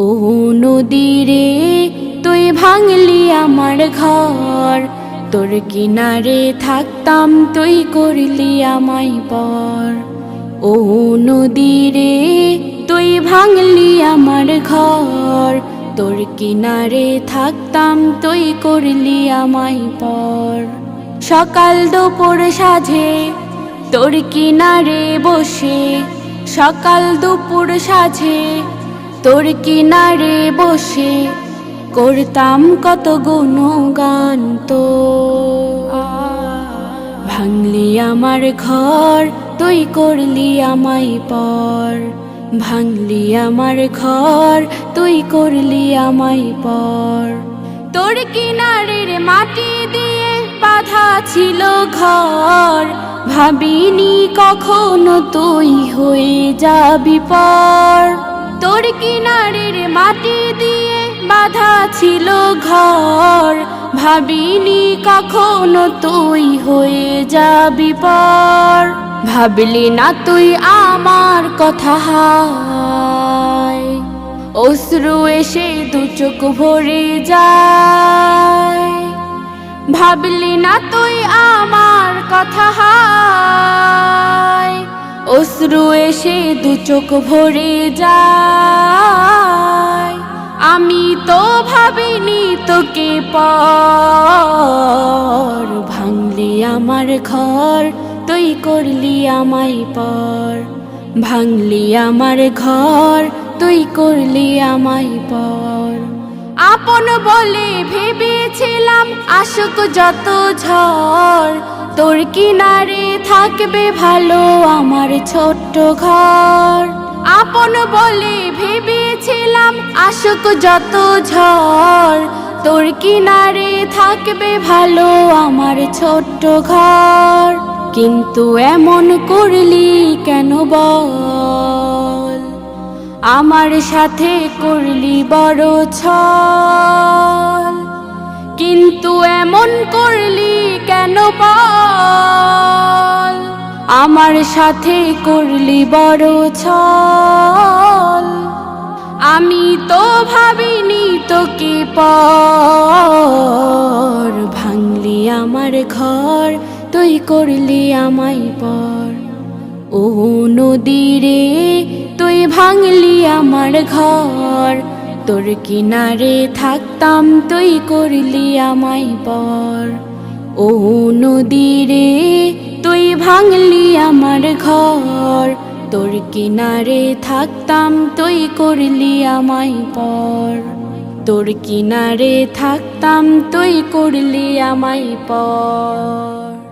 ও নদী রে তুই ভাঙলি আমার ঘর, তোর কিনারে থাকতাম তুই করলি আমায় পর। ও নদী রে তুই ভাঙলি আমার ঘর, তোর কিনারে থাকতাম তুই করলি আমায় পর। সকাল দুপুর সাঁঝে তোর কিনারে বসে, সকাল দুপুর সাঁঝে তোর কিনারে বসে করতাম কত গুণগান তো। ভাঙলি আমার ঘর তুই করলি আমায় পর, ভাঙলি আমার ঘর তুই করলি আমায় পর। তোর কিনারের মাটি দিয়ে বাঁধা ছিল ঘর, ভাবিনি কখনো তুই হয়ে যাবি পর। তোর কিনারের মাটি দিয়ে বাঁধা ছিল ঘর, ভাবিনি কখনো তুই হয়ে যাবি পর। ভাবলি না তুই আমার কথা, হায় অশ্রু এসে দু চোখ ভরে যায়। ভাবলি না তুই আমার কথা, হায় অশ্রু এসে দু চোখ ভরে যায়। আমি তো ভাবিনি তোকে পর, ভাঙলি আমার ঘর তুই করলি আমায় পর। ভাঙলি আমার ঘর তুই করলি আমায় পর। আপন বলে ভেবেছিলাম আসুক যত ঝড়, তোর কিনারে থাকবে ভালো আমার ছোট্ট ঘর। আপন বলে ভেবেছিলাম আসুক যত ঝড়, তোর কিনারে থাকবে ভালো আমার ছোট্ট ঘর। কিন্তু এমন করলি কেন বল, আমার সাথে করলি বড় ছল। কিন্তু এমন করলি কেন বল, আমার সাথে করলি বড় ছল। আমি তো ভাবিনি তোকে পর, ভাঙলি আমার ঘর তুই করলি আমায় পর। ও নদী রে তুই ভাঙলি আমার ঘর, তোর কিনারে থাকতাম তুই করলি আমায় পর। ও নদী রে তুই ভাঙলি আমার ঘর, তোর কিনারে থাকতাম তুই করলি আমায় পর। তোর কিনারে থাকতাম তুই করলি আমায় পর।